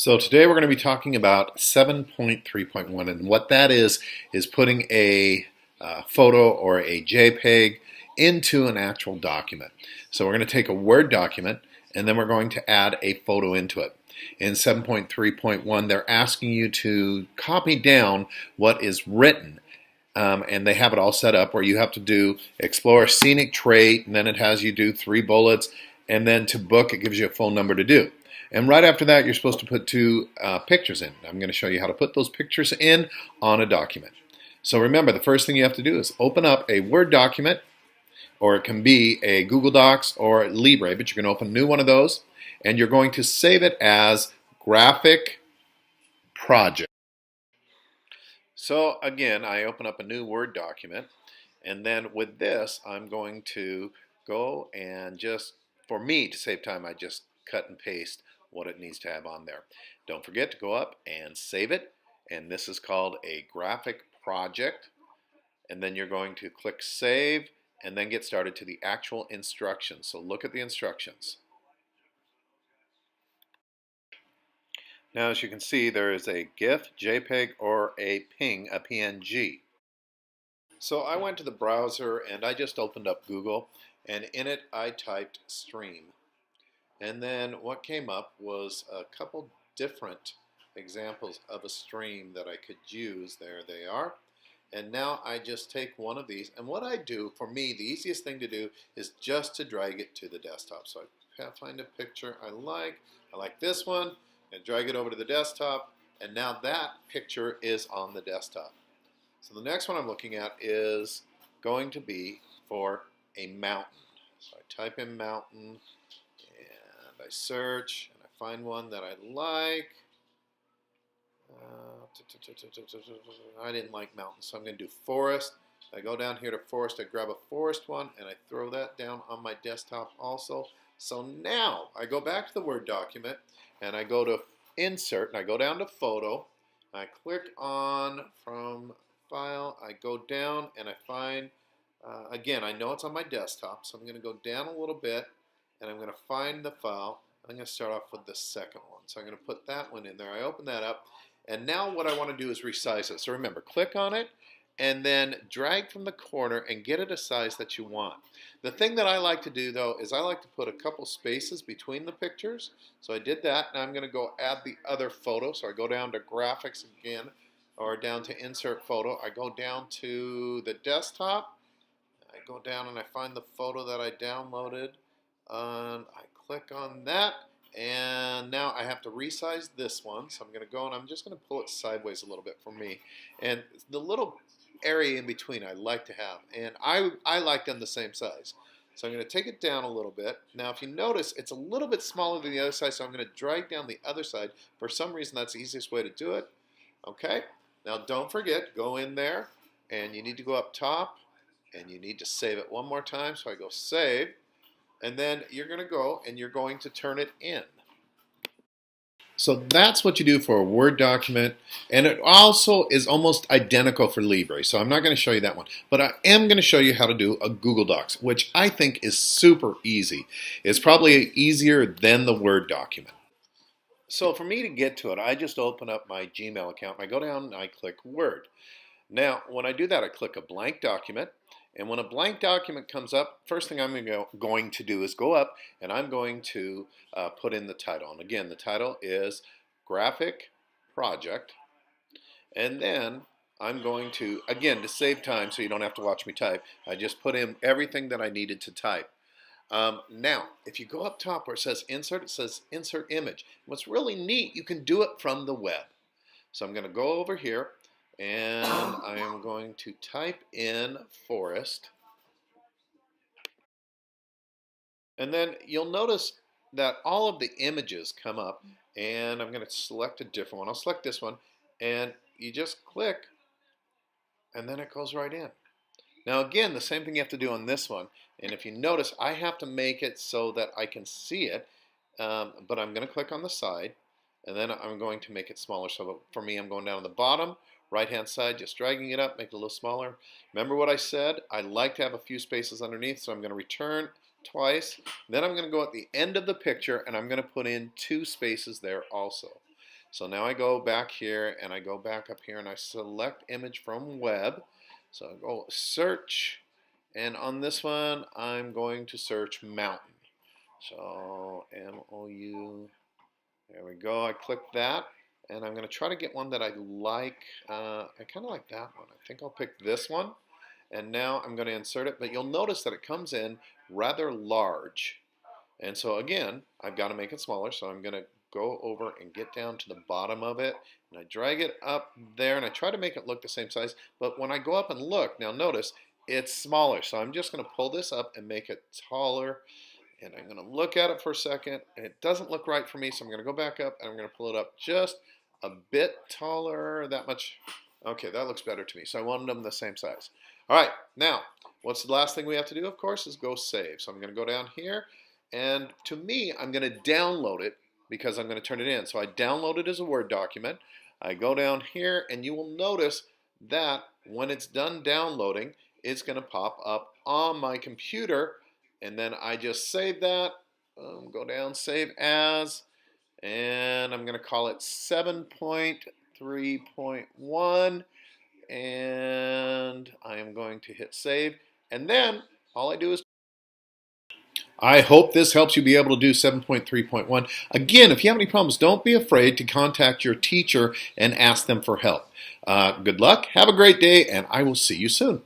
So today we're going to be talking about 7.3.1, and what that is putting a photo or a JPEG into an actual document. So we're going to take a Word document and then we're going to add a photo into it. In 7.3.1, they're asking you to copy down what is written. And they have it all set up where you have to do explore a scenic trait, and then it has you do 3 bullets, and then to book it gives you a phone number to do. And right after that, you're supposed to put 2 pictures in. I'm going to show you how to put those pictures in on a document. So remember, the first thing you have to do is open up a Word document, or it can be a Google Docs or Libre, but you're going to open a new one of those, and you're going to save it as Graphic Project. So again, I open up a new Word document, and then with this, I'm going to go and just, for me to save time, I just cut and paste what it needs to have on there. Don't forget to go up and save it, and this is called a graphic project. And then you're going to click Save, and then get started to the actual instructions. So look at the instructions. Now, as you can see, there is a GIF, JPEG, or a PNG. So I went to the browser and I just opened up Google, and in it I typed stream. And then what came up was a couple different examples of a stream that I could use. There they are. And now I just take one of these, and what I do, for me, the easiest thing to do is just to drag it to the desktop. So I find a picture I like this one, and drag it over to the desktop, and now that picture is on the desktop. So the next one I'm looking at is going to be for a mountain. So I type in mountain, and I search, and I find one that I like. I didn't like mountains, so I'm going to do forest. I go down here to forest, I grab a forest one, and I throw that down on my desktop also. So now I go back to the Word document, and I go to Insert, and I go down to Photo. I click on from File, I go down, and I find, again, I know it's on my desktop, so I'm going to go down a little bit, and I'm going to find the file. I'm going to start off with the second one. So I'm going to put that one in there. I open that up. And now what I want to do is resize it. So remember, click on it and then drag from the corner and get it a size that you want. The thing that I like to do, though, is I like to put a couple spaces between the pictures. So I did that. Now I'm going to go add the other photo. So I go down to Graphics again, or down to Insert Photo. I go down to the desktop. I go down and I find the photo that I downloaded. And I click on that. And now I have to resize this one. So I'm going to go and I'm just going to pull it sideways a little bit for me. And the little area in between I like to have. And I like them the same size. So I'm going to take it down a little bit. Now if you notice, it's a little bit smaller than the other side. So I'm going to drag down the other side. For some reason, that's the easiest way to do it. Okay. Now don't forget, go in there. And you need to go up top. And you need to save it one more time. So I go Save. And then you're going to go and you're going to turn it in. So that's what you do for a Word document, and it also is almost identical for Libre, so I'm not going to show you that one. But I am going to show you how to do a Google Docs, which I think is super easy. It's probably easier than the Word document. So for me to get to it, I just open up my Gmail account, I go down and I click Word. Now, when I do that, I click a blank document. And when a blank document comes up, first thing I'm going to do is go up and I'm going to put in the title. And again, the title is Graphic Project. And then I'm going to, again, to save time so you don't have to watch me type, I just put in everything that I needed to type. Now, if you go up top where it says Insert, it says Insert Image. What's really neat, you can do it from the web. So I'm going to go over here and I am going to type in forest. And then you'll notice that all of the images come up, and I'm going to select a different one. I'll select this one, and you just click, and then it goes right in. Now again, the same thing you have to do on this one. And if you notice, I have to make it so that I can see it, but I'm going to click on the side, and then I'm going to make it smaller. So for me, I'm going down to the bottom, right-hand side, just dragging it up, make it a little smaller. Remember what I said? I like to have a few spaces underneath, so I'm going to return twice. Then I'm going to go at the end of the picture, and I'm going to put in 2 spaces there also. So now I go back here and I go back up here and I select image from web. So I go search, and on this one I'm going to search mountain. So MOU, there we go. I click that, and I'm going to try to get one that I like. I kind of like that one. I think I'll pick this one. And now I'm going to insert it, but you'll notice that it comes in rather large. And so again, I've got to make it smaller, so I'm going to go over and get down to the bottom of it, and I drag it up there, and I try to make it look the same size, but when I go up and look, now notice, it's smaller, so I'm just going to pull this up and make it taller, and I'm going to look at it for a second, and it doesn't look right for me, so I'm going to go back up, and I'm going to pull it up just a bit taller, that much. Okay, that looks better to me, so I wanted them the same size. All right, now, what's the last thing we have to do, of course, is go save. So I'm going to go down here, and to me, I'm going to download it because I'm going to turn it in. So I download it as a Word document. I go down here, and you will notice that when it's done downloading, it's going to pop up on my computer, and then I just save that, go down, save as, and I'm going to call it 7.3.1, and I am going to hit save, and then all I do is I hope this helps you be able to do 7.3.1. Again, if you have any problems, don't be afraid to contact your teacher and ask them for help. Good luck, have a great day, and I will see you soon.